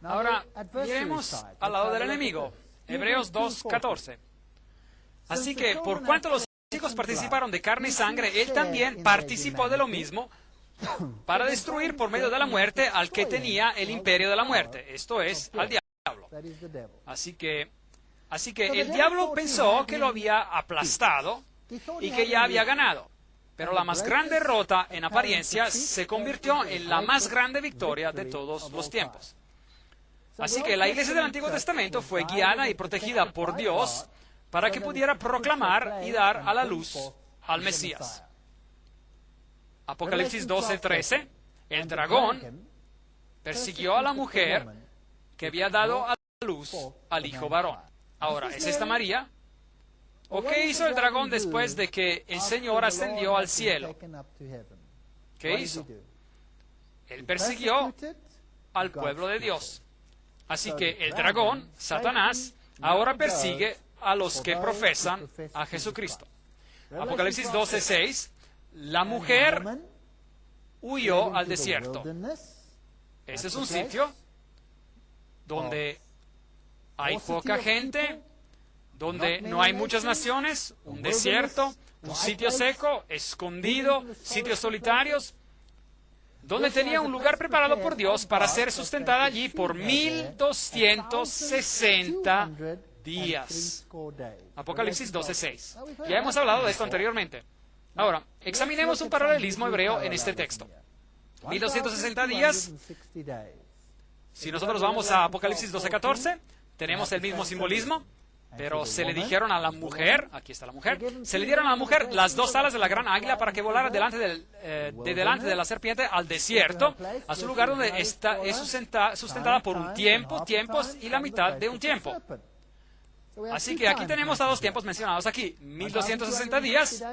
Ahora, miremos al lado del enemigo, Hebreos 2:14. Así que, por cuanto los hijos participaron de carne y sangre, él también participó de lo mismo para destruir por medio de la muerte al que tenía el imperio de la muerte, esto es, al diablo. Así que el diablo pensó que lo había aplastado y que ya había ganado. Pero la más grande derrota, en apariencia, se convirtió en la más grande victoria de todos los tiempos. Así que la iglesia del Antiguo Testamento fue guiada y protegida por Dios para que pudiera proclamar y dar a la luz al Mesías. Apocalipsis 12:13, el dragón persiguió a la mujer que había dado a luz al hijo varón. Ahora, ¿es esta María? ¿O qué hizo el dragón después de que el Señor ascendió al cielo? ¿Qué hizo? Él persiguió al pueblo de Dios. Así que el dragón, Satanás, ahora persigue a los que profesan a Jesucristo. Apocalipsis 12:6, la mujer huyó al desierto. Ese es un sitio donde hay poca gente, donde no hay muchas naciones, un desierto, un sitio seco, escondido, sitios solitarios, donde tenía un lugar preparado por Dios para ser sustentada allí por 1260 días. Apocalipsis 12:6. Ya hemos hablado de esto anteriormente. Ahora, examinemos un paralelismo hebreo en este texto. 1260 días. Si nosotros vamos a Apocalipsis 12:14, tenemos el mismo simbolismo, pero se le dijeron a la mujer, aquí está la mujer, se le dieron a la mujer las dos alas de la gran águila para que volara delante de la serpiente al desierto, a su lugar donde es sustentada por un tiempo, tiempos y la mitad de un tiempo. Así que aquí tenemos a dos tiempos mencionados aquí, 1260 días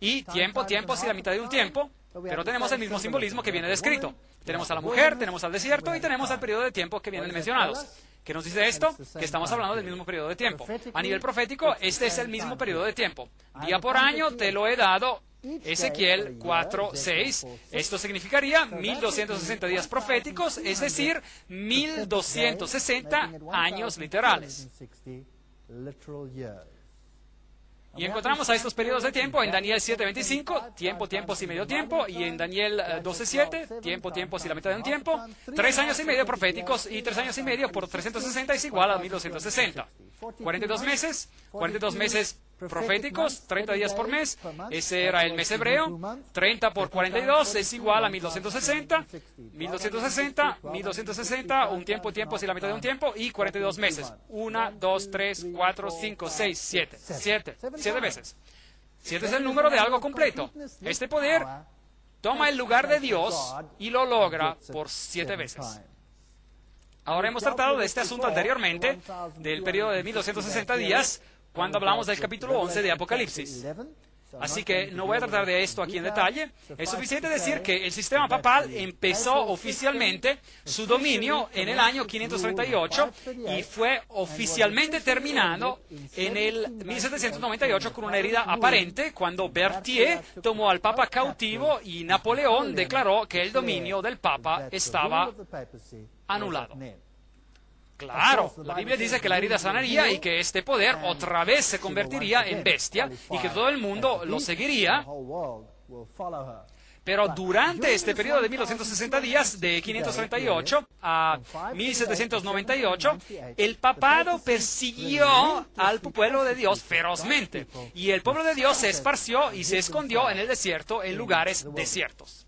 y tiempo, tiempos y la mitad de un tiempo, pero tenemos el mismo simbolismo que viene descrito. Tenemos a la mujer, tenemos al desierto y tenemos al periodo de tiempo que vienen mencionados. ¿Qué nos dice esto? Que estamos hablando del mismo periodo de tiempo. A nivel profético, este es el mismo periodo de tiempo. Día por año te lo he dado, Ezequiel 4:6. Esto significaría 1260 días proféticos, es decir, 1260 años literales. Y encontramos a estos periodos de tiempo en Daniel 7:25, tiempo, tiempos y medio tiempo, y en Daniel 12:7, tiempo, tiempos y la mitad de un tiempo, 3 años y medio proféticos, y 3 años y medio por 360 es igual a 1260. 42 meses proféticos, 30 días por mes, ese era el mes hebreo, 30 por 42 es igual a 1260, 1260, un tiempo, tiempos y la mitad de un tiempo, y 42 meses, 1, 2, 3, 4, 5, 6, 7, 7 veces. 7 es el número de algo completo. Este poder toma el lugar de Dios y lo logra por 7 veces. Ahora hemos tratado de este asunto anteriormente, del periodo de 1260 días, cuando hablamos del capítulo 11 de Apocalipsis. Así que no voy a tratar de esto aquí en detalle. Es suficiente decir que el sistema papal empezó oficialmente su dominio en el año 538 y fue oficialmente terminado en el 1798 con una herida aparente cuando Berthier tomó al Papa cautivo y Napoleón declaró que el dominio del Papa estaba anulado. Claro, la Biblia dice que la herida sanaría y que este poder otra vez se convertiría en bestia y que todo el mundo lo seguiría. Pero durante este periodo de 1260 días, de 538 a 1798, el papado persiguió al pueblo de Dios ferozmente. Y el pueblo de Dios se esparció y se escondió en el desierto, en lugares desiertos.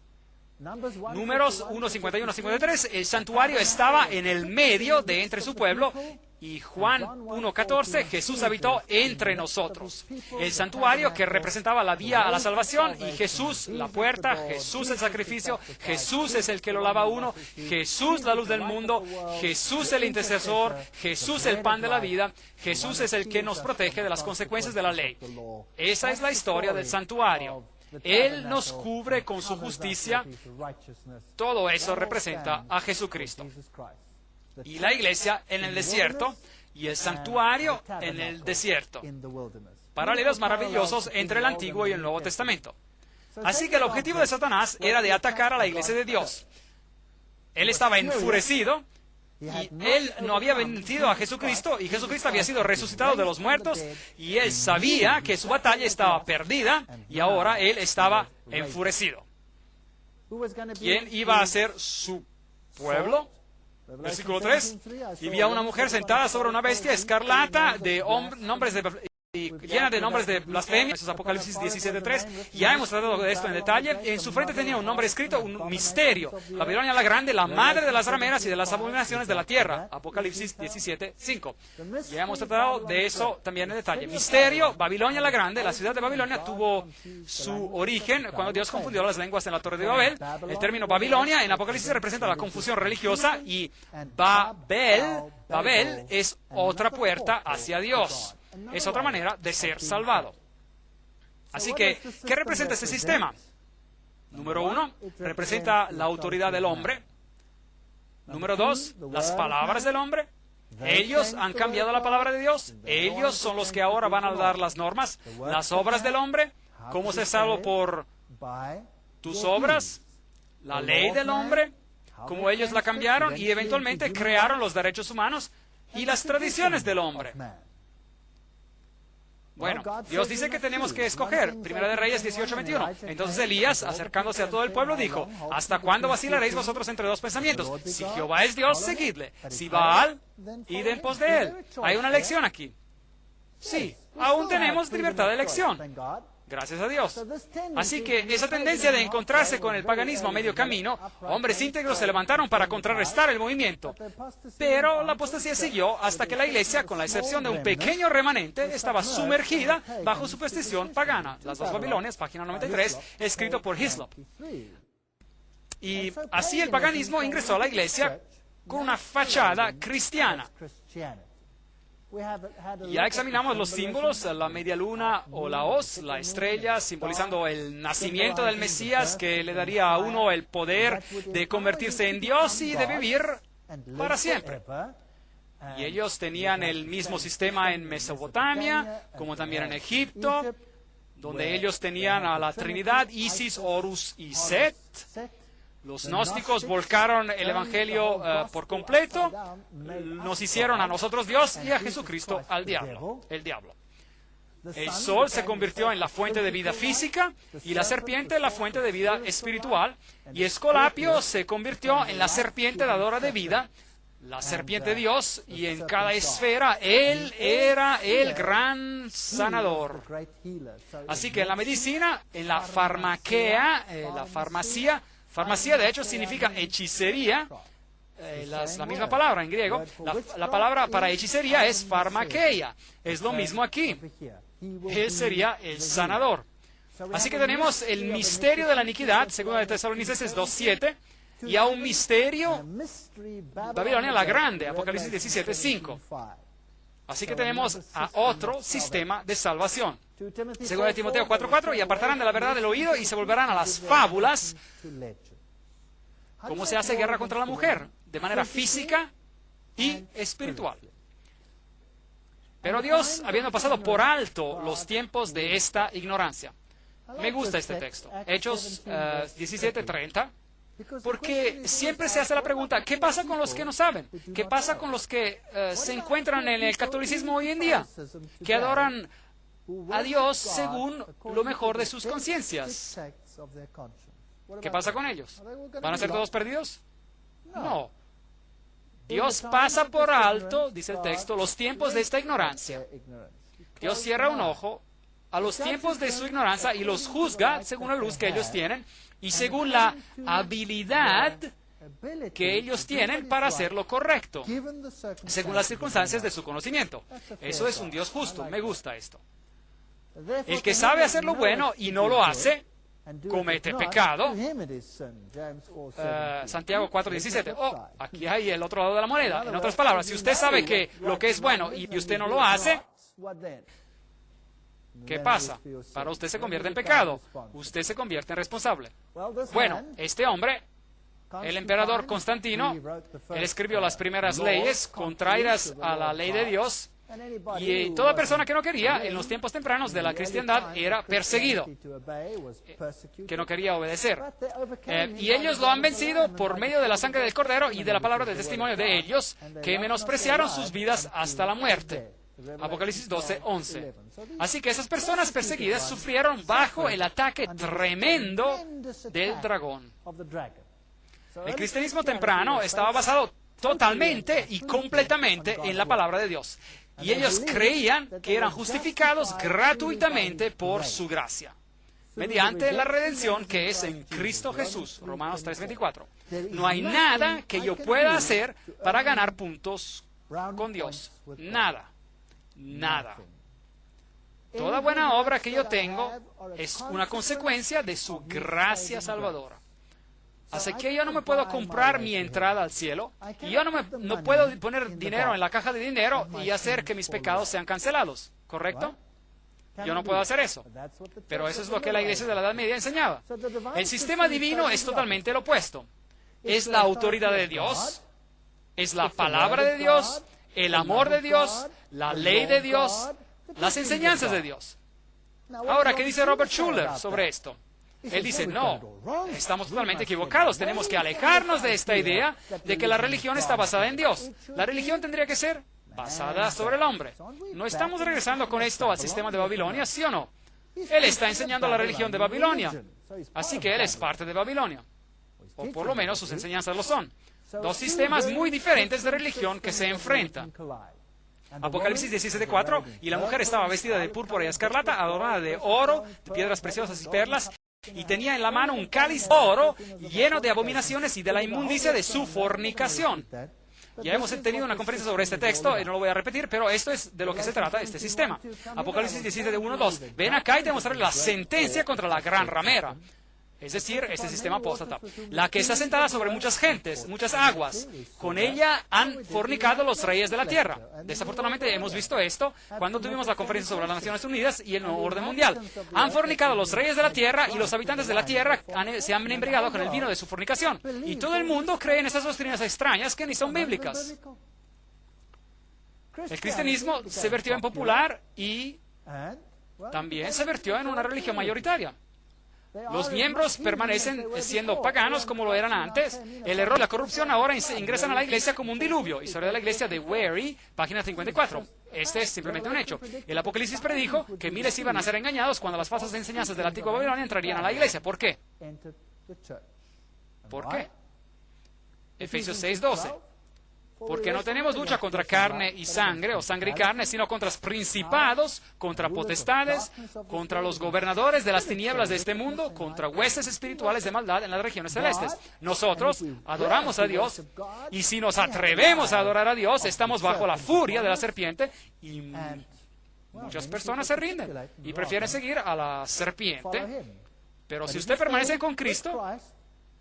Números 1:51-53, el santuario estaba en el medio de entre su pueblo, y Juan 1:14, Jesús habitó entre nosotros. El santuario que representaba la vía a la salvación, y Jesús la puerta, Jesús el sacrificio, Jesús es el que lo lava uno, Jesús la luz del mundo, Jesús el intercesor, Jesús el pan de la vida, Jesús es el que nos protege de las consecuencias de la ley. Esa es la historia del santuario. Él nos cubre con su justicia. Todo eso representa a Jesucristo. Y la iglesia en el desierto y el santuario en el desierto. Paralelos maravillosos entre el Antiguo y el Nuevo Testamento. Así que el objetivo de Satanás era de atacar a la iglesia de Dios. Él estaba enfurecido. Y él no había vencido a Jesucristo, y Jesucristo había sido resucitado de los muertos, y él sabía que su batalla estaba perdida, y ahora él estaba enfurecido. ¿Quién iba a ser su pueblo? Versículo 3. Y vi a una mujer sentada sobre una bestia escarlata de nombres de... y llena de nombres de blasfemia. Eso es Apocalipsis 17:3. Ya hemos tratado de esto en detalle. En su frente tenía un nombre escrito, un misterio. Babilonia la Grande, la madre de las rameras y de las abominaciones de la tierra. Apocalipsis 17:5. Ya hemos tratado de eso también en detalle. Misterio, Babilonia la Grande, la ciudad de Babilonia tuvo su origen cuando Dios confundió las lenguas en la Torre de Babel. El término Babilonia en Apocalipsis representa la confusión religiosa, y Babel es otra puerta hacia Dios. Es otra manera de ser salvado. Así que, ¿qué representa este sistema? Número 1, representa la autoridad del hombre. Número 2, las palabras del hombre. Ellos han cambiado la palabra de Dios. Ellos son los que ahora van a dar las normas. Las obras del hombre. ¿Cómo se salvo? Por tus obras. La ley del hombre. Cómo ellos la cambiaron y eventualmente crearon los derechos humanos y las tradiciones del hombre. Bueno, Dios dice que tenemos que escoger. Primera de Reyes 18:21. Entonces Elías, acercándose a todo el pueblo, dijo: ¿hasta cuándo vacilaréis vosotros entre dos pensamientos? Si Jehová es Dios, seguidle. Si Baal, id en pos de él. Hay una lección aquí. Sí, aún tenemos libertad de elección. Gracias a Dios. Así que esa tendencia de encontrarse con el paganismo a medio camino, hombres íntegros se levantaron para contrarrestar el movimiento. Pero la apostasía siguió hasta que la iglesia, con la excepción de un pequeño remanente, estaba sumergida bajo superstición pagana. Las dos Babilonias, página 93, escrito por Hislop. Y así el paganismo ingresó a la iglesia con una fachada cristiana. Ya examinamos los símbolos, la media luna o la hoz, la estrella, simbolizando el nacimiento del Mesías, que le daría a uno el poder de convertirse en Dios y de vivir para siempre. Y ellos tenían el mismo sistema en Mesopotamia, como también en Egipto, donde ellos tenían a la Trinidad, Isis, Horus y Set. Los gnósticos volcaron el Evangelio por completo, nos hicieron a nosotros Dios y a Jesucristo el diablo. El sol se convirtió en la fuente de vida física y la serpiente en la fuente de vida espiritual, y Escolapio se convirtió en la serpiente dadora de vida, la serpiente Dios, y en cada esfera Él era el gran sanador. Así que en la medicina, en la farmaquea, la farmacia, de hecho, significa hechicería, la misma palabra en griego. La palabra para hechicería es farmakeia. Es lo mismo aquí. Él sería el sanador. Así que tenemos el misterio de la iniquidad, según de Tesalonicenses 2:7. y a un misterio, Babilonia la Grande, Apocalipsis 17:5. Así que tenemos a otro sistema de salvación. Según de Timoteo 4:4, y apartarán de la verdad del oído y se volverán a las fábulas. ¿Cómo se hace guerra contra la mujer? De manera física y espiritual. Pero Dios, habiendo pasado por alto los tiempos de esta ignorancia. Me gusta este texto, Hechos 17:30, porque siempre se hace la pregunta, ¿qué pasa con los que no saben? ¿Qué pasa con los que se encuentran en el catolicismo hoy en día? Que adoran a Dios según lo mejor de sus conciencias. ¿Qué pasa con ellos? ¿Van a ser todos perdidos? No. Dios pasa por alto, dice el texto, los tiempos de esta ignorancia. Dios cierra un ojo a los tiempos de su ignorancia y los juzga según la luz que ellos tienen y según la habilidad que ellos tienen para hacer lo correcto, según las circunstancias de su conocimiento. Eso es un Dios justo. Me gusta esto. El que sabe hacer lo bueno y no lo hace, comete pecado. Santiago 4:17. Oh, aquí hay el otro lado de la moneda. En otras palabras, si usted sabe que lo que es bueno y usted no lo hace, ¿qué pasa? Para usted se convierte en pecado. Usted se convierte en responsable. Bueno, este hombre, el emperador Constantino, él escribió las primeras leyes contrarias a la ley de Dios. Y toda persona que no quería, en los tiempos tempranos de la cristiandad, era perseguido, que no quería obedecer. Y ellos lo han vencido por medio de la sangre del Cordero y de la palabra de testimonio de ellos, que menospreciaron sus vidas hasta la muerte. Apocalipsis 12:11. Así que esas personas perseguidas sufrieron bajo el ataque tremendo del dragón. El cristianismo temprano estaba basado totalmente y completamente en la palabra de Dios. Y ellos creían que eran justificados gratuitamente por su gracia, mediante la redención que es en Cristo Jesús. Romanos 3:24. No hay nada que yo pueda hacer para ganar puntos con Dios. Nada. Nada. Toda buena obra que yo tengo es una consecuencia de su gracia salvadora. Así que yo no me puedo comprar mi entrada al cielo, y yo no puedo poner dinero en la caja de dinero y hacer que mis pecados sean cancelados, ¿correcto? Yo no puedo hacer eso. Pero eso es lo que la iglesia de la Edad Media enseñaba. El sistema divino es totalmente el opuesto. Es la autoridad de Dios, es la palabra de Dios, el amor de Dios, la ley de Dios, las enseñanzas de Dios. Ahora, ¿qué dice Robert Schuller sobre esto? Él dice, no, estamos totalmente equivocados. Tenemos que alejarnos de esta idea de que la religión está basada en Dios. La religión tendría que ser basada sobre el hombre. ¿No estamos regresando con esto al sistema de Babilonia, sí o no? Él está enseñando la religión de Babilonia. Así que él es parte de Babilonia. O por lo menos sus enseñanzas lo son. Dos sistemas muy diferentes de religión que se enfrentan. Apocalipsis 17:4, y la mujer estaba vestida de púrpura y escarlata, adornada de oro, de piedras preciosas y perlas, y tenía en la mano un cáliz de oro lleno de abominaciones y de la inmundicia de su fornicación. Ya hemos tenido una conferencia sobre este texto, y no lo voy a repetir, pero esto es de lo que se trata este sistema. Apocalipsis 17:1-2. Ven acá y te mostraré la sentencia contra la gran ramera. Es decir, este sistema apóstata, la que está sentada sobre muchas gentes, muchas aguas. Con ella han fornicado los reyes de la tierra. Desafortunadamente hemos visto esto cuando tuvimos la conferencia sobre las Naciones Unidas y el nuevo orden mundial. Han fornicado los reyes de la tierra y los habitantes de la tierra se han embriagado con el vino de su fornicación. Y todo el mundo cree en esas doctrinas extrañas que ni son bíblicas. El cristianismo se vertió en popular y también se vertió en una religión mayoritaria. Los miembros permanecen siendo paganos como lo eran antes. El error y la corrupción ahora ingresan a la iglesia como un diluvio. Historia de la iglesia de Wary, página 54. Este es simplemente un hecho. El Apocalipsis predijo que miles iban a ser engañados cuando las falsas enseñanzas de la antigua Babilonia entrarían a la iglesia. ¿Por qué? ¿Por qué? Efesios 6:12. Porque no tenemos lucha contra carne y sangre, o sangre y carne, sino contra los principados, contra potestades, contra los gobernadores de las tinieblas de este mundo, contra huestes espirituales de maldad en las regiones celestes. Nosotros adoramos a Dios, y si nos atrevemos a adorar a Dios, estamos bajo la furia de la serpiente, y muchas personas se rinden y prefieren seguir a la serpiente. Pero si usted permanece con Cristo,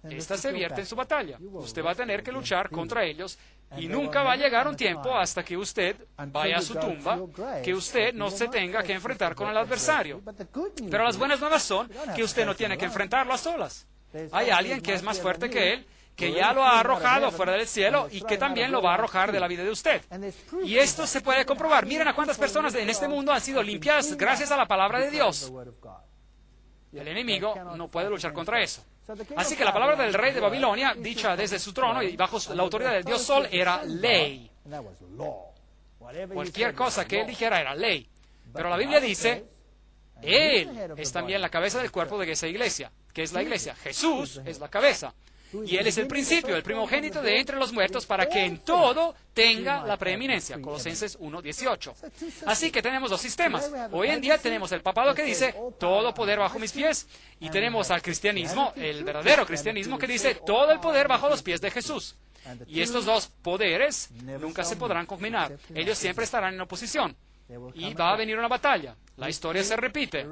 esta se vierte en su batalla. Usted va a tener que luchar contra ellos y nunca va a llegar un tiempo hasta que usted vaya a su tumba que usted no se tenga que enfrentar con el adversario. Pero las buenas nuevas son que usted no tiene que enfrentarlo a solas. Hay alguien que es más fuerte que él, que ya lo ha arrojado fuera del cielo y que también lo va a arrojar de la vida de usted. Y esto se puede comprobar. Miren a cuántas personas en este mundo han sido limpiadas gracias a la palabra de Dios. El enemigo no puede luchar contra eso. Así que la palabra del rey de Babilonia, dicha desde su trono y bajo la autoridad del dios Sol, era ley. Cualquier cosa que él dijera era ley. Pero la Biblia dice, él es también la cabeza del cuerpo de esa iglesia. ¿Qué es la iglesia? Jesús es la cabeza. Y él es el principio, el primogénito de entre los muertos, para que en todo tenga la preeminencia. Colosenses 1:18. Así que tenemos dos sistemas. Hoy en día tenemos el papado que dice, todo poder bajo mis pies. Y tenemos al cristianismo, el verdadero cristianismo, que dice, todo el poder bajo los pies de Jesús. Y estos dos poderes nunca se podrán combinar. Ellos siempre estarán en oposición. Y va a venir una batalla. La historia se repite.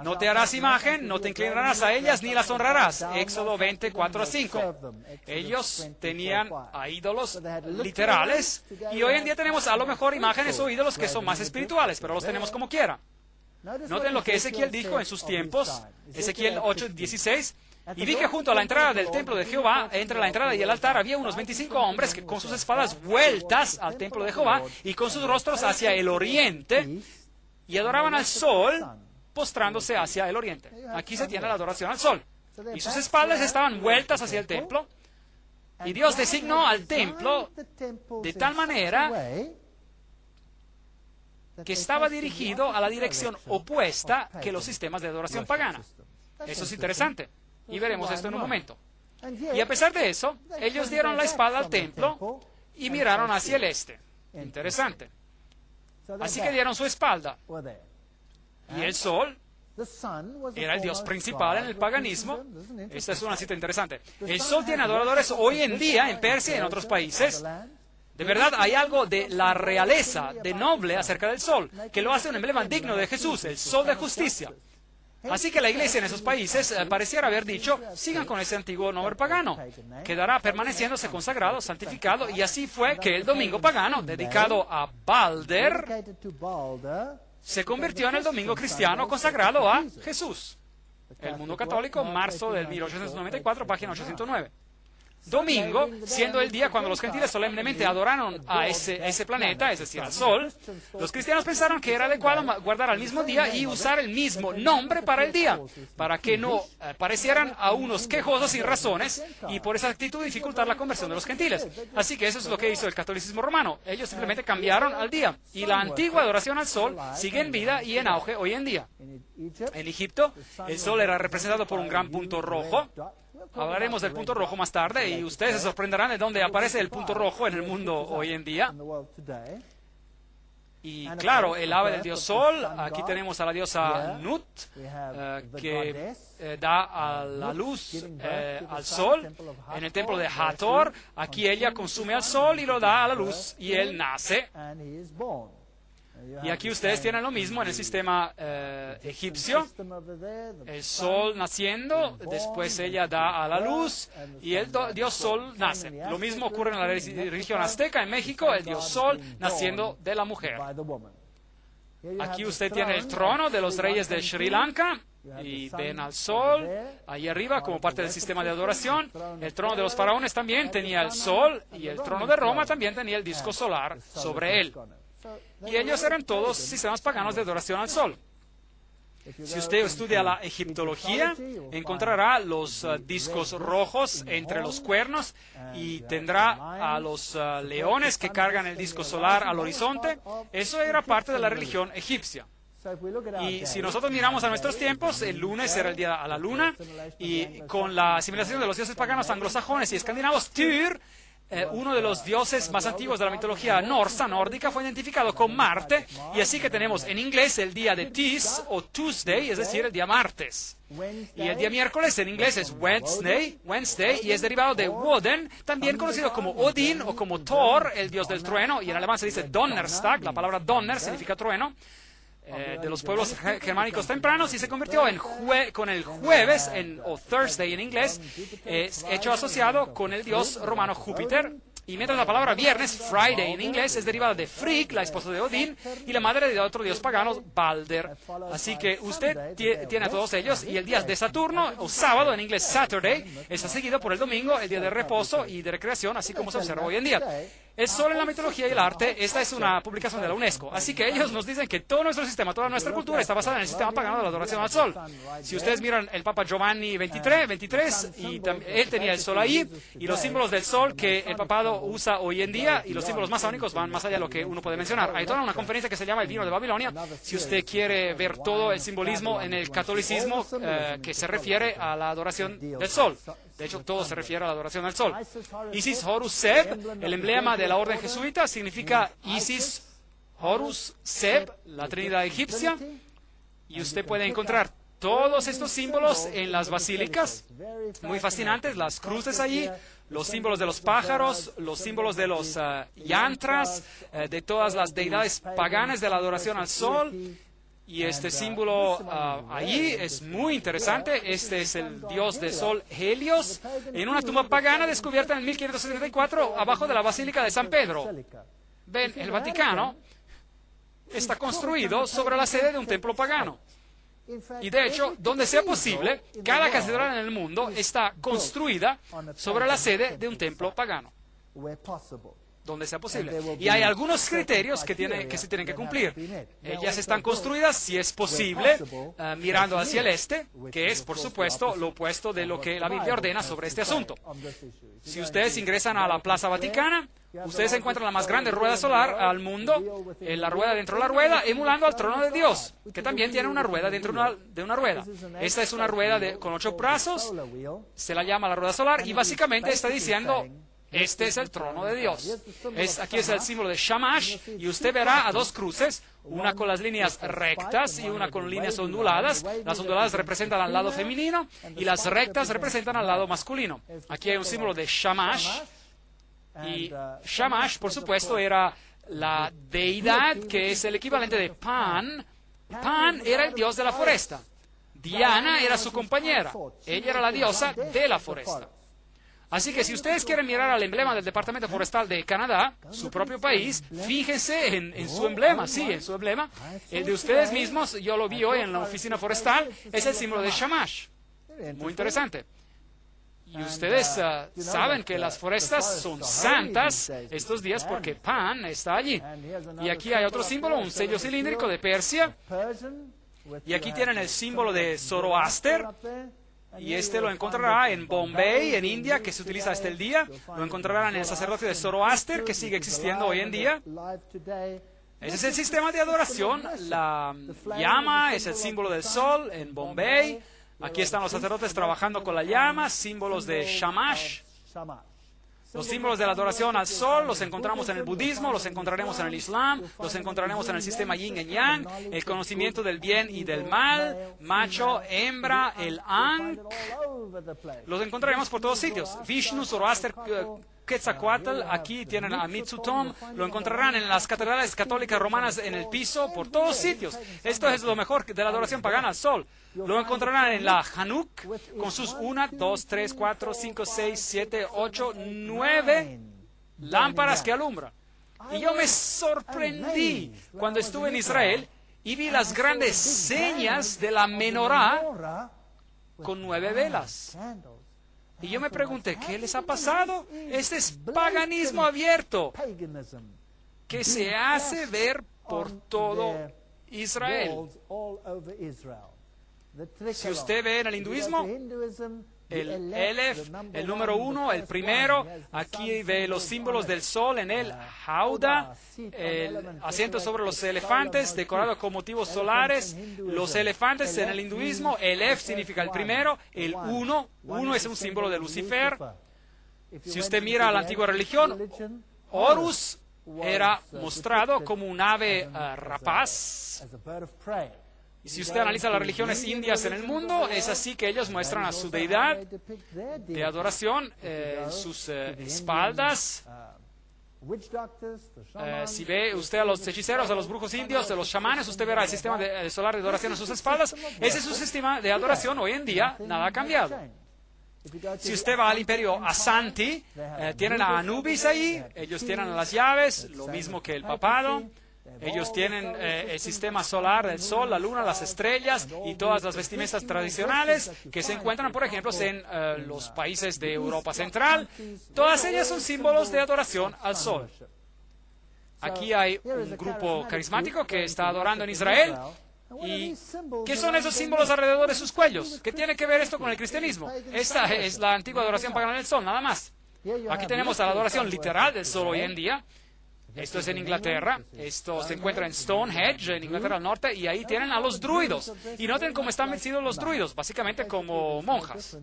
No te harás imagen, no te inclinarás a ellas, ni las honrarás. Éxodo 20:4-5. Ellos tenían a ídolos literales, y hoy en día tenemos a lo mejor imágenes o ídolos que son más espirituales, pero los tenemos como quiera. Noten lo que Ezequiel dijo en sus tiempos, Ezequiel 8:16. Y vi que junto a la entrada del templo de Jehová, entre la entrada y el altar, había unos 25 hombres que con sus espadas vueltas al templo de Jehová y con sus rostros hacia el oriente, y adoraban al sol, postrándose hacia el oriente. Aquí se tiene la adoración al sol. Y sus espaldas estaban vueltas hacia el templo. Y Dios designó al templo de tal manera que estaba dirigido a la dirección opuesta que los sistemas de adoración pagana. Eso es interesante. Y veremos esto en un momento. Y a pesar de eso, ellos dieron la espalda al templo y miraron hacia el este. Interesante. Así que dieron su espalda. Y el sol era el dios principal en el paganismo. Esta es una cita interesante. El sol tiene adoradores hoy en día en Persia y en otros países. De verdad, hay algo de la realeza, de noble acerca del sol, que lo hace un emblema digno de Jesús, el sol de justicia. Así que la iglesia en esos países pareciera haber dicho, sigan con ese antiguo nombre pagano, quedará permaneciéndose consagrado, santificado, y así fue que el domingo pagano, dedicado a Balder, se convirtió en el domingo cristiano consagrado a Jesús. El Mundo Católico, marzo del 1894, página 809. Domingo, siendo el día cuando los gentiles solemnemente adoraron a ese planeta, es decir, al sol, los cristianos pensaron que era adecuado guardar al mismo día y usar el mismo nombre para el día, para que no parecieran a unos quejosos sin razones y por esa actitud dificultar la conversión de los gentiles. Así que eso es lo que hizo el catolicismo romano. Ellos simplemente cambiaron al día. Y la antigua adoración al sol sigue en vida y en auge hoy en día. En Egipto, el sol era representado por un gran punto rojo. Hablaremos del punto rojo más tarde y ustedes se sorprenderán de dónde aparece el punto rojo en el mundo hoy en día. Y claro, el ave del dios Sol, aquí tenemos a la diosa Nut, que da a la luz al Sol. En el templo de Hathor, aquí ella consume al Sol y lo da a la luz y él nace. Y aquí ustedes tienen lo mismo en el sistema egipcio. El sol naciendo, después ella da a la luz y el dios sol nace. Lo mismo ocurre en la religión azteca en México, el dios sol naciendo de la mujer. Aquí usted tiene el trono de los reyes de Sri Lanka y ven al sol ahí arriba como parte del sistema de adoración. El trono de los faraones también tenía el sol y el trono de Roma también tenía el disco solar sobre él. Y ellos eran todos sistemas paganos de adoración al sol. Si usted estudia la egiptología, encontrará los discos rojos entre los cuernos y tendrá a los leones que cargan el disco solar al horizonte. Eso era parte de la religión egipcia. Y si nosotros miramos a nuestros tiempos, el lunes era el día a la luna, y con la asimilación de los dioses paganos anglosajones y escandinavos, Tyr, uno de los dioses más antiguos de la mitología nórdica, fue identificado con Marte, y así que tenemos en inglés el día de Tis o Tuesday, es decir, el día martes. Y el día miércoles en inglés es Wednesday, y es derivado de Woden, también conocido como Odin o como Thor, el dios del trueno, y en alemán se dice Donnerstag, la palabra Donner significa trueno. de los pueblos germánicos tempranos y se convirtió con el jueves, o Thursday en inglés, es hecho asociado con el dios romano Júpiter. Y mientras la palabra viernes, Friday en inglés, es derivada de Frigg, la esposa de Odín, y la madre de otro dios pagano, Balder. Así que usted tiene a todos ellos, y el día de Saturno, o sábado en inglés Saturday, está seguido por el domingo, el día de reposo y de recreación, así como se observa hoy en día. El Sol en la mitología y el arte, esta es una publicación de la UNESCO. Así que ellos nos dicen que todo nuestro sistema, toda nuestra cultura está basada en el sistema pagano de la adoración al Sol. Si ustedes miran el Papa Giovanni XXIII, y él tenía el Sol ahí, y los símbolos del Sol que el papado usa hoy en día, y los símbolos masónicos van más allá de lo que uno puede mencionar. Hay toda una conferencia que se llama El Vino de Babilonia, si usted quiere ver todo el simbolismo en el catolicismo que se refiere a la adoración del Sol. De hecho, todo se refiere a la adoración al Sol. Isis, Horus, Seb, el emblema de la orden jesuita, significa Isis, Horus, Seb, la Trinidad egipcia. Y usted puede encontrar todos estos símbolos en las basílicas, muy fascinantes, las cruces allí, los símbolos de los pájaros, los símbolos de los yantras, de todas las deidades paganas de la adoración al Sol. Y este símbolo allí es muy interesante. Este es el dios del sol Helios, en una tumba pagana descubierta en 1574 abajo de la Basílica de San Pedro. Ven, el Vaticano está construido sobre la sede de un templo pagano. Y de hecho, donde sea posible, cada catedral en el mundo está construida sobre la sede de un templo pagano, donde sea posible. Y hay algunos criterios que se tienen que cumplir. Ellas están construidas, si es posible, mirando hacia el este, que es, por supuesto, lo opuesto de lo que la Biblia ordena sobre este asunto. Si ustedes ingresan a la Plaza Vaticana, ustedes encuentran la más grande rueda solar al mundo, la rueda dentro de la rueda, emulando al trono de Dios, que también tiene una rueda dentro de una rueda. Esta es una rueda con 8 brazos, se la llama la rueda solar, y básicamente está diciendo: este es el trono de Dios. Aquí es el símbolo de Shamash, y usted verá a 2 cruces, una con las líneas rectas y una con líneas onduladas. Las onduladas representan al lado femenino y las rectas representan al lado masculino. Aquí hay un símbolo de Shamash, y Shamash, por supuesto, era la deidad que es el equivalente de Pan. Pan era el dios de la foresta. Diana era su compañera. Ella era la diosa de la foresta. Así que si ustedes quieren mirar al emblema del Departamento Forestal de Canadá, su propio país, fíjense en su emblema, sí, en su emblema. El de ustedes mismos, yo lo vi hoy en la oficina forestal, es el símbolo de Shamash. Muy interesante. Y ustedes saben que las forestas son santas estos días porque Pan está allí. Y aquí hay otro símbolo, un sello cilíndrico de Persia. Y aquí tienen el símbolo de Zoroaster. Y este lo encontrará en Bombay, en India, que se utiliza hasta el día. Lo encontrarán en el sacerdocio de Zoroaster, que sigue existiendo hoy en día. Ese es el sistema de adoración. La llama es el símbolo del sol en Bombay. Aquí están los sacerdotes trabajando con la llama, símbolos de Shamash. Los símbolos de la adoración al sol los encontramos en el budismo, los encontraremos en el islam, los encontraremos en el sistema yin y yang, el conocimiento del bien y del mal, macho, hembra, el ankh. Los encontraremos por todos sitios. Vishnu, Zoroaster, Quetzalcoatl, aquí tienen a Mitsutom, lo encontrarán en las catedrales católicas romanas en el piso, por todos sitios. Esto es lo mejor de la adoración pagana al sol. Lo encontrarán en la Hanuk con sus 1, 2, 3, 4, 5, 6, 7, 8, 9 lámparas que alumbran. Y yo me sorprendí cuando estuve en Israel y vi las grandes señas de la menorá con 9 velas. Y yo me pregunté, ¿qué les ha pasado? Este es paganismo abierto que se hace ver por todo Israel. Si usted ve en el hinduismo, el Elef, el número 1, el primero, aquí ve los símbolos del sol en el Hauda, el asiento sobre los elefantes, decorado con motivos solares. Los elefantes en el hinduismo, el Elef significa el primero, el 1 es un símbolo de Lucifer. Si usted mira a la antigua religión, Horus era mostrado como un ave rapaz. Y si usted analiza las religiones indias en el mundo, es así que ellos muestran a su deidad de adoración, sus espaldas, Si ve usted a los hechiceros, a los brujos indios, a los chamanes, usted verá el sistema solar de adoración en sus espaldas. Ese es su sistema de adoración hoy en día, nada ha cambiado. Si usted va al imperio Asanti, tienen a Anubis ahí, ellos tienen las llaves, lo mismo que el papado. Ellos tienen el sistema solar, el sol, la luna, las estrellas y todas las vestimentas tradicionales que se encuentran, por ejemplo, en los países de Europa Central. Todas ellas son símbolos de adoración al sol. Aquí hay un grupo carismático que está adorando en Israel. ¿Y qué son esos símbolos alrededor de sus cuellos? ¿Qué tiene que ver esto con el cristianismo? Esta es la antigua adoración pagana del sol, nada más. Aquí tenemos la adoración literal del sol hoy en día. Esto es en Inglaterra, esto se encuentra en Stonehenge, en Inglaterra al norte, y ahí tienen a los druidos. Y noten cómo están vestidos los druidos, básicamente como monjas.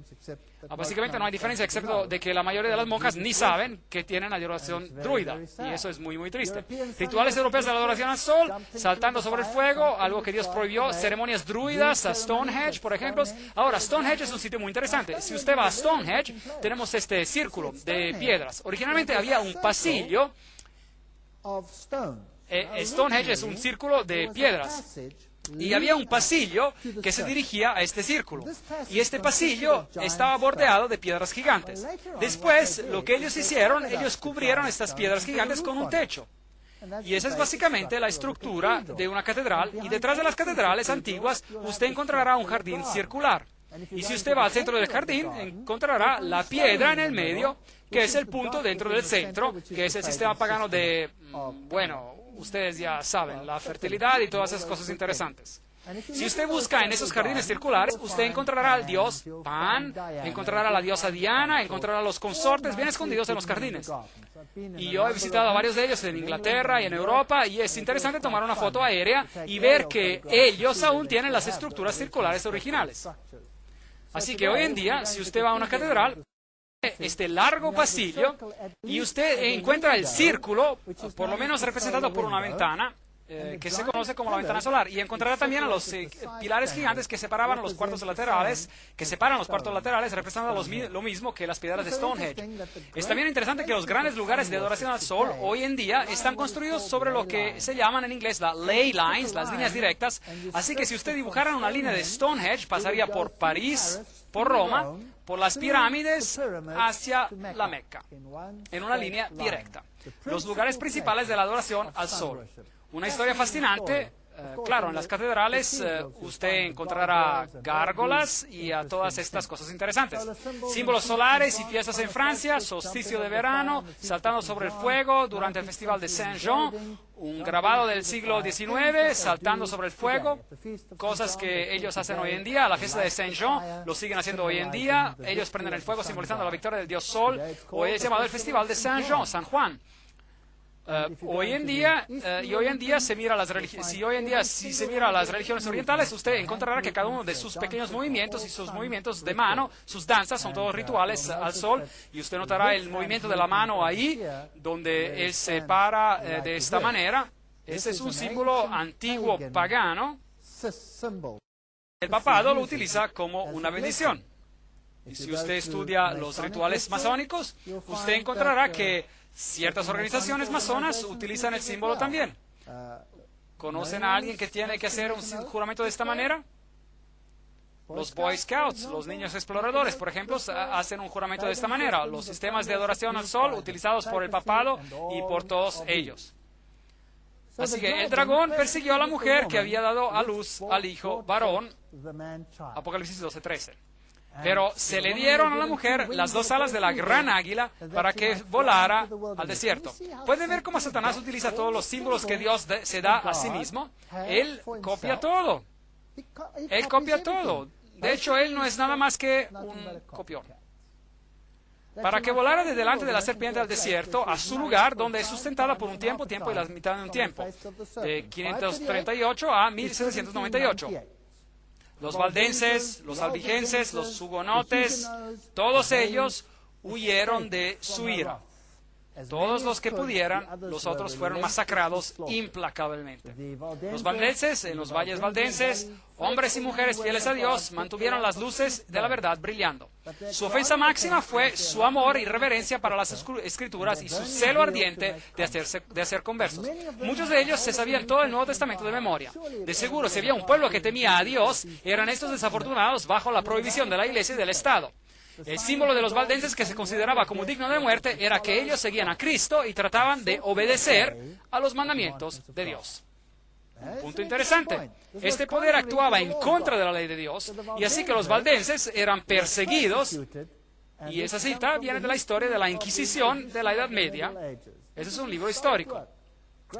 Básicamente no hay diferencia, excepto de que la mayoría de las monjas ni saben que tienen adoración druida, y eso es muy, muy triste. Rituales europeos de la adoración al sol, saltando sobre el fuego, algo que Dios prohibió, ceremonias druidas, a Stonehenge, por ejemplo. Ahora, Stonehenge es un sitio muy interesante. Si usted va a Stonehenge, tenemos este círculo de piedras. Originalmente había un pasillo. Stonehenge es un círculo de piedras y había un pasillo que se dirigía a este círculo y este pasillo estaba bordeado de piedras gigantes. Después, lo que ellos hicieron, ellos cubrieron estas piedras gigantes con un techo. Y esa es básicamente la estructura de una catedral, y detrás de las catedrales antiguas usted encontrará un jardín circular. Y si usted va al centro del jardín, encontrará la piedra en el medio, que es el punto dentro del centro, que es el sistema pagano de, bueno, ustedes ya saben, la fertilidad y todas esas cosas interesantes. Si usted busca en esos jardines circulares, usted encontrará al dios Pan, encontrará a la diosa Diana, encontrará a los consortes bien escondidos en los jardines. Y yo he visitado a varios de ellos en Inglaterra y en Europa, y es interesante tomar una foto aérea y ver que ellos aún tienen las estructuras circulares originales. Así que hoy en día, si usted va a una catedral, este largo pasillo, y usted encuentra el círculo, por lo menos representado por una ventana, que se conoce como la ventana solar, y encontrará también a los pilares gigantes que separaban los cuartos laterales, representando lo mismo que las piedras de Stonehenge. Es también interesante que los grandes lugares de adoración al sol hoy en día están construidos sobre lo que se llaman en inglés las ley lines, las líneas directas, así que si usted dibujara una línea de Stonehenge, pasaría por París, por Roma, por las pirámides hacia la Meca, en una línea directa. Los lugares principales de la adoración al sol. Una historia fascinante. Claro, en las catedrales usted encontrará gárgolas y a todas estas cosas interesantes. Símbolos solares y fiestas en Francia, solsticio de verano, saltando sobre el fuego durante el festival de Saint-Jean, un grabado del siglo XIX, saltando sobre el fuego, cosas que ellos hacen hoy en día. La fiesta de Saint-Jean lo siguen haciendo hoy en día. Ellos prenden el fuego simbolizando la victoria del dios Sol. Hoy es llamado el festival de Saint-Jean, San Juan. Hoy en día, si se mira las religiones orientales, usted encontrará que cada uno de sus pequeños movimientos y sus movimientos de mano, sus danzas, son todos rituales al sol, y usted notará el movimiento de la mano ahí, donde él se para de esta manera. Ese es un símbolo antiguo pagano. El papado lo utiliza como una bendición. Y si usted estudia los rituales masónicos, usted encontrará que ciertas organizaciones masonas utilizan el símbolo también. ¿Conocen a alguien que tiene que hacer un juramento de esta manera? Los Boy Scouts, los niños exploradores, por ejemplo, hacen un juramento de esta manera. Los sistemas de adoración al sol utilizados por el papado y por todos ellos. Así que el dragón persiguió a la mujer que había dado a luz al hijo varón. Apocalipsis 12:13. Pero se le dieron a la mujer las dos alas de la gran águila para que volara al desierto. ¿Pueden ver cómo Satanás utiliza todos los símbolos que Dios se da a sí mismo? Él copia todo. Él copia todo. De hecho, él no es nada más que un copión. Para que volara de delante de la serpiente al desierto, a su lugar, donde es sustentada por un tiempo y la mitad de un tiempo, de 538 a 1798. Los valdenses, los albigenses, los hugonotes, todos ellos huyeron de su ira. Todos los que pudieran, los otros fueron masacrados implacablemente. Los valdenses, en los valles valdenses, hombres y mujeres fieles a Dios, mantuvieron las luces de la verdad brillando. Su ofensa máxima fue su amor y reverencia para las Escrituras y su celo ardiente de hacer conversos. Muchos de ellos se sabían todo el Nuevo Testamento de memoria. De seguro, si había un pueblo que temía a Dios, eran estos desafortunados bajo la prohibición de la Iglesia y del Estado. El símbolo de los valdenses que se consideraba como digno de muerte era que ellos seguían a Cristo y trataban de obedecer a los mandamientos de Dios. Un punto interesante. Este poder actuaba en contra de la ley de Dios, y así que los valdenses eran perseguidos, y esa cita viene de la historia de la Inquisición de la Edad Media. Ese es un libro histórico.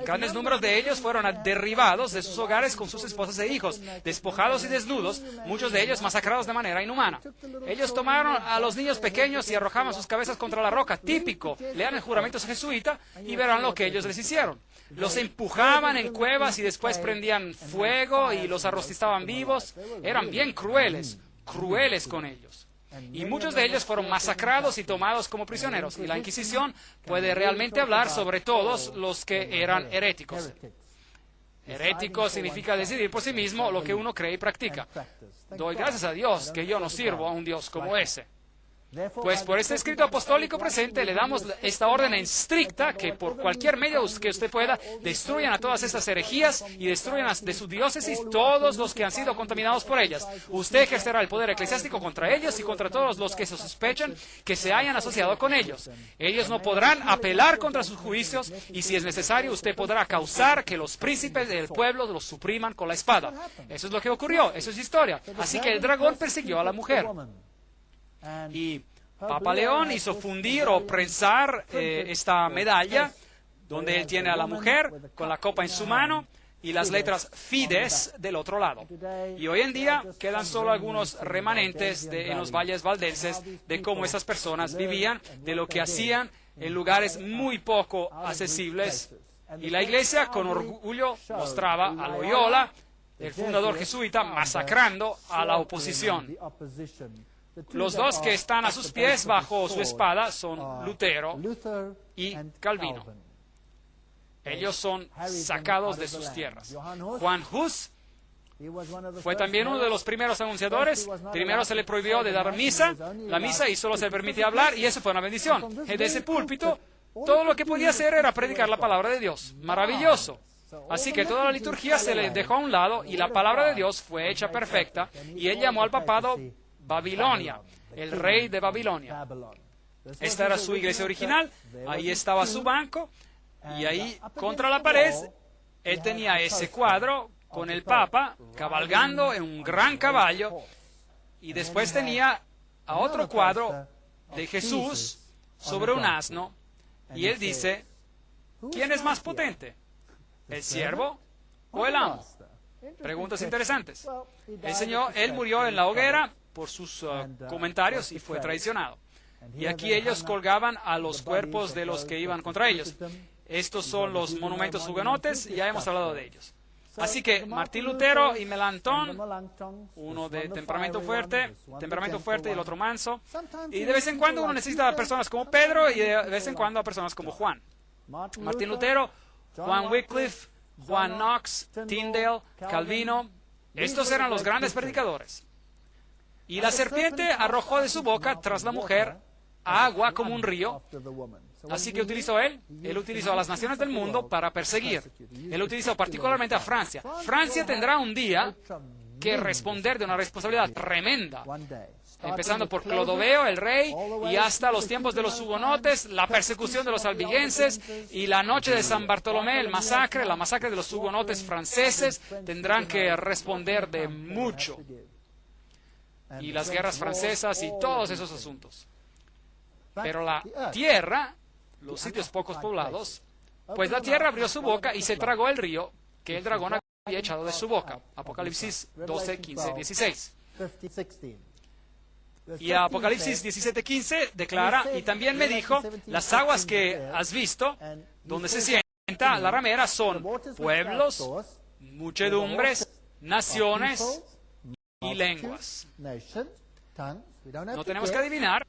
Grandes números de ellos fueron derribados de sus hogares con sus esposas e hijos, despojados y desnudos, muchos de ellos masacrados de manera inhumana. Ellos tomaron a los niños pequeños y arrojaban sus cabezas contra la roca, típico. Lean el juramento jesuita y verán lo que ellos les hicieron. Los empujaban en cuevas y después prendían fuego y los arrostizaban vivos. Eran bien crueles con ellos. Y muchos de ellos fueron masacrados y tomados como prisioneros. Y la Inquisición puede realmente hablar sobre todos los que eran heréticos. Herético significa decidir por sí mismo lo que uno cree y practica. Doy gracias a Dios que yo no sirvo a un Dios como ese. Pues por este escrito apostólico presente le damos esta orden estricta que por cualquier medio que usted pueda, destruyan a todas estas herejías y destruyan de su diócesis todos los que han sido contaminados por ellas. Usted ejercerá el poder eclesiástico contra ellos y contra todos los que se sospechan que se hayan asociado con ellos. Ellos no podrán apelar contra sus juicios y si es necesario usted podrá causar que los príncipes del pueblo los supriman con la espada. Eso es lo que ocurrió, eso es historia. Así que el dragón persiguió a la mujer. Y Papa León hizo fundir o prensar esta medalla, donde él tiene a la mujer con la copa en su mano y las letras Fides del otro lado. Y hoy en día quedan solo algunos remanentes en los valles valdenses de cómo esas personas vivían, de lo que hacían en lugares muy poco accesibles. Y la iglesia con orgullo mostraba a Loyola, el fundador jesuita, masacrando a la oposición. Los dos que están a sus pies bajo su espada son Lutero y Calvino. Ellos son sacados de sus tierras. Juan Hus fue también uno de los primeros anunciadores. Primero se le prohibió de dar misa, la misa, y solo se le permitía hablar, y eso fue una bendición. De ese púlpito, todo lo que podía hacer era predicar la palabra de Dios. Maravilloso. Así que toda la liturgia se le dejó a un lado, y la palabra de Dios fue hecha perfecta, y él llamó al papado Babilonia, el rey de Babilonia. Esta era su iglesia original, ahí estaba su banco, y ahí contra la pared, él tenía ese cuadro con el Papa cabalgando en un gran caballo, y después tenía a otro cuadro de Jesús sobre un asno, y él dice, ¿quién es más potente? ¿El siervo o el amo? Preguntas interesantes. Él murió en la hoguera por sus comentarios y fue traicionado. Y aquí ellos colgaban a los cuerpos de los que iban contra ellos. Estos son los monumentos hugonotes y ya hemos hablado de ellos. Así que Martín Lutero y Melanchthon, uno de temperamento fuerte y el otro manso, y de vez en cuando uno necesita a personas como Pedro y de vez en cuando a personas como Juan. Martín Lutero, Juan Wycliffe, Juan Knox, Tyndale, Calvino, estos eran los grandes predicadores. Y la serpiente arrojó de su boca tras la mujer agua como un río. Así que utilizó él utilizó a las naciones del mundo para perseguir. Él utilizó particularmente a Francia. Francia tendrá un día que responder de una responsabilidad tremenda. Empezando por Clodoveo, el rey, y hasta los tiempos de los hugonotes, la persecución de los albigenses, y la noche de San Bartolomé, la masacre de los hugonotes franceses, tendrán que responder de mucho. Y las guerras francesas y todos esos asuntos. Pero la tierra, los sitios pocos poblados, pues la tierra abrió su boca y se tragó el río que el dragón había echado de su boca. Apocalipsis 12, 15, 16. Y Apocalipsis 17, 15 declara, y también me dijo, las aguas que has visto, donde se sienta la ramera, son pueblos, muchedumbres, naciones y lenguas. No tenemos que adivinar,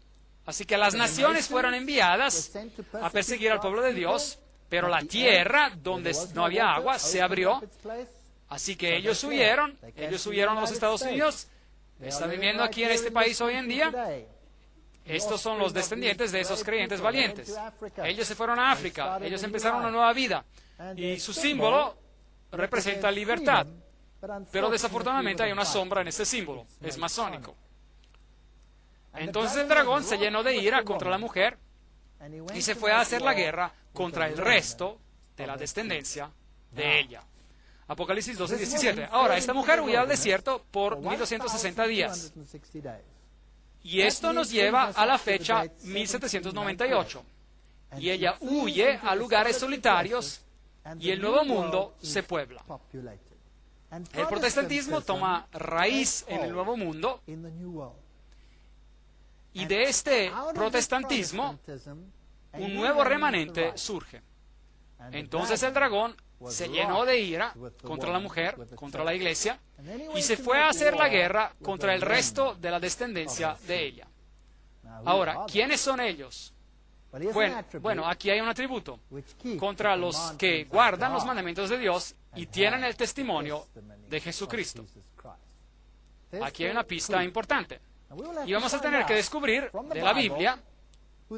Así que las naciones fueron enviadas a perseguir al pueblo de Dios, pero la tierra donde no había agua se abrió. Así que ellos huyeron a los Estados Unidos, están viviendo aquí en este país hoy en día. Estos son los descendientes de esos creyentes valientes. Ellos se fueron a África, ellos empezaron una nueva vida, y su símbolo representa libertad. Pero desafortunadamente hay una sombra en ese símbolo, es masónico. Entonces el dragón se llenó de ira contra la mujer y se fue a hacer la guerra contra el resto de la descendencia de ella. Apocalipsis 12:17. Ahora, esta mujer huyó al desierto por 1260 días. Y esto nos lleva a la fecha 1798. Y ella huye a lugares solitarios y el Nuevo Mundo se puebla. El protestantismo toma raíz en el Nuevo Mundo, y de este protestantismo un nuevo remanente surge. Entonces el dragón se llenó de ira contra la mujer, contra la iglesia, y se fue a hacer la guerra contra el resto de la descendencia de ella. Ahora, ¿quiénes son ellos? Bueno, aquí hay un atributo contra los que guardan los mandamientos de Dios y tienen el testimonio de Jesucristo. Aquí hay una pista importante. Y vamos a tener que descubrir de la Biblia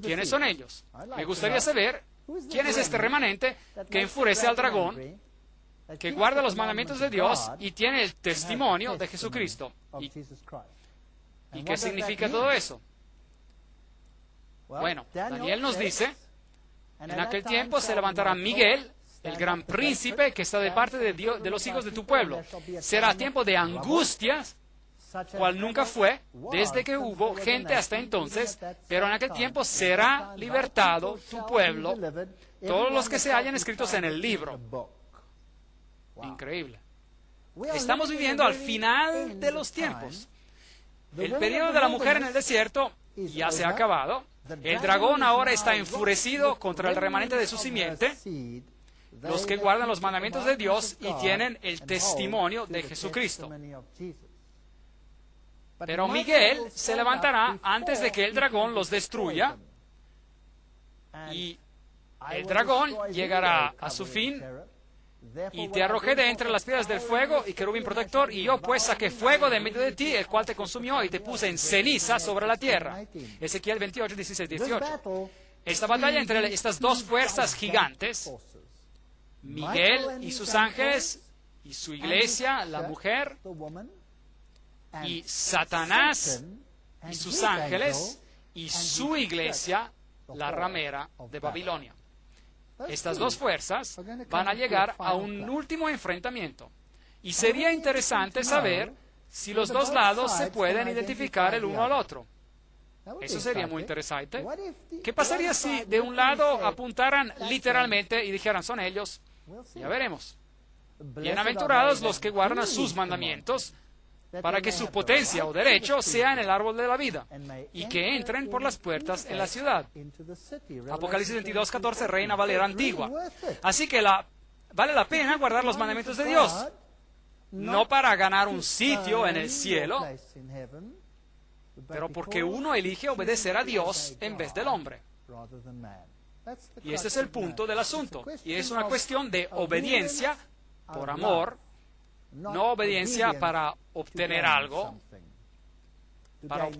quiénes son ellos. Me gustaría saber quién es este remanente que enfurece al dragón, que guarda los mandamientos de Dios y tiene el testimonio de Jesucristo. ¿Y qué significa todo eso? Bueno, Daniel nos dice, en aquel tiempo se levantará Miguel, el gran príncipe que está de parte de Dios, de los hijos de tu pueblo. Será tiempo de angustias, cual nunca fue, desde que hubo gente hasta entonces, pero en aquel tiempo será libertado tu pueblo, todos los que se hallan escritos en el libro. Increíble. Estamos viviendo al final de los tiempos. El periodo de la mujer en el desierto ya se ha acabado. El dragón ahora está enfurecido contra el remanente de su simiente, los que guardan los mandamientos de Dios y tienen el testimonio de Jesucristo. Pero Miguel se levantará antes de que el dragón los destruya, y el dragón llegará a su fin, y te arrojé de entre las piedras del fuego y querubín protector, y yo pues saqué fuego de medio de ti, el cual te consumió, y te puse en ceniza sobre la tierra. Ezequiel 28, 16, 18. Esta batalla entre estas dos fuerzas gigantes, Miguel y sus ángeles, y su iglesia, la mujer, y Satanás y sus ángeles, y su iglesia, la ramera de Babilonia. Estas dos fuerzas van a llegar a un último enfrentamiento. Y sería interesante saber si los dos lados se pueden identificar el uno al otro. Eso sería muy interesante. ¿Qué pasaría si de un lado apuntaran literalmente y dijeran, son ellos? Ya veremos. Bienaventurados los que guardan sus mandamientos, para que su potencia o derecho sea en el árbol de la vida, y que entren por las puertas en la ciudad. Apocalipsis 22, 14, Reina Valera Antigua. Así que vale la pena guardar los mandamientos de Dios, no para ganar un sitio en el cielo, pero porque uno elige obedecer a Dios en vez del hombre. Y ese es el punto del asunto. Y es una cuestión de obediencia por amor, no obediencia para obtener algo, La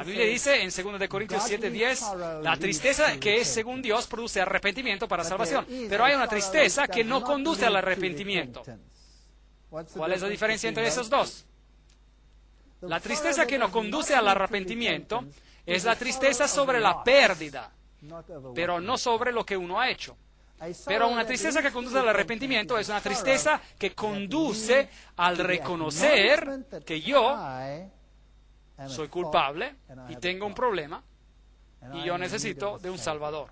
Biblia dice en 2 de Corintios 7:10, la tristeza que es según Dios produce arrepentimiento para salvación, pero hay una tristeza que no conduce al arrepentimiento. ¿Cuál es la diferencia entre esos dos? La tristeza que no conduce al arrepentimiento es la tristeza sobre la pérdida, pero no sobre lo que uno ha hecho. Pero una tristeza que conduce al arrepentimiento es una tristeza que conduce al reconocer que yo soy culpable y tengo un problema y yo necesito de un Salvador.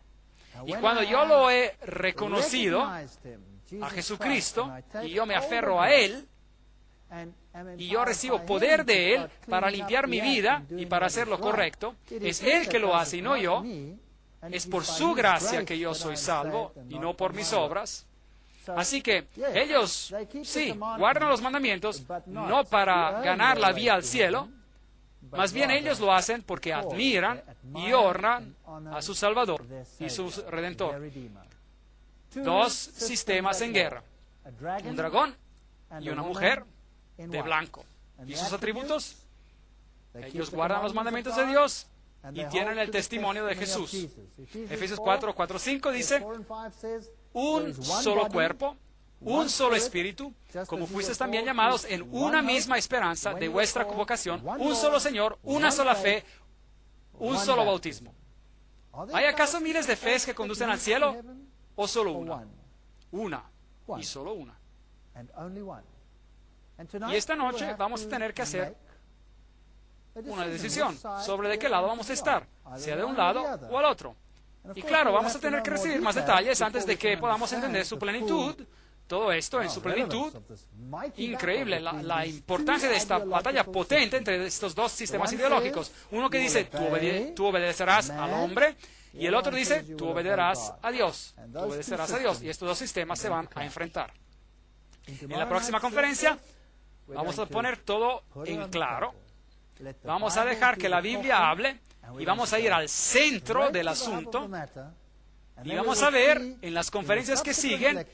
Y cuando yo lo he reconocido a Jesucristo y yo me aferro a Él y yo recibo poder de Él para limpiar mi vida y para hacer lo correcto, es Él que lo hace y no yo. Es por su gracia que yo soy salvo y no por mis obras. Así que ellos, sí, guardan los mandamientos no para ganar la vía al cielo, Más bien ellos lo hacen porque admiran y honran a su Salvador y su Redentor. Dos sistemas en guerra: un dragón y una mujer de blanco. ¿Y sus atributos? Ellos guardan los mandamientos de Dios y tienen el testimonio de Jesús. Efesios 4, 4, 5 dice: un solo cuerpo, un solo espíritu, como fuisteis también llamados en una misma esperanza de vuestra convocación, un solo Señor, una sola fe, un solo bautismo. ¿Hay acaso miles de fees que conducen al cielo? ¿O solo una? Una. Y solo una. Y esta noche vamos a tener que hacer una decisión sobre de qué lado vamos a estar, sea de un lado o al otro. Y claro, vamos a tener que recibir más detalles antes de que podamos entender su plenitud, todo esto en su plenitud. Increíble la importancia de esta batalla potente entre estos dos sistemas ideológicos. Uno que dice, tú obedecerás al hombre, y el otro dice, tú obedecerás a Dios. Tú obedecerás a Dios. Y estos dos sistemas se van a enfrentar. En la próxima conferencia vamos a poner todo en claro. Vamos a dejar que la Biblia hable y vamos a ir al centro del asunto. Y vamos a ver en las conferencias que siguen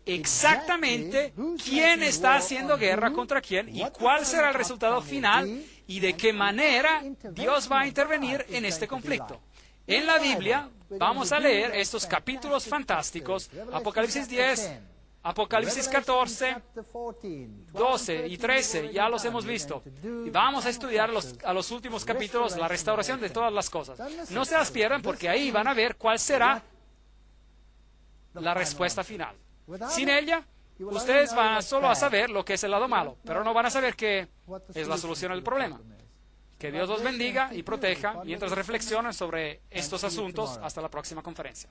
exactamente quién está haciendo guerra contra quién y cuál será el resultado final y de qué manera Dios va a intervenir en este conflicto. En la Biblia vamos a leer estos capítulos fantásticos: Apocalipsis 10, Apocalipsis 14, 12 y 13, ya los hemos visto. Y vamos a estudiar a los últimos capítulos, la restauración de todas las cosas. No se las pierdan, porque ahí van a ver cuál será la respuesta final. Sin ella, ustedes van solo a saber lo que es el lado malo, pero no van a saber qué es la solución al problema. Que Dios los bendiga y proteja mientras reflexionan sobre estos asuntos. Hasta la próxima conferencia.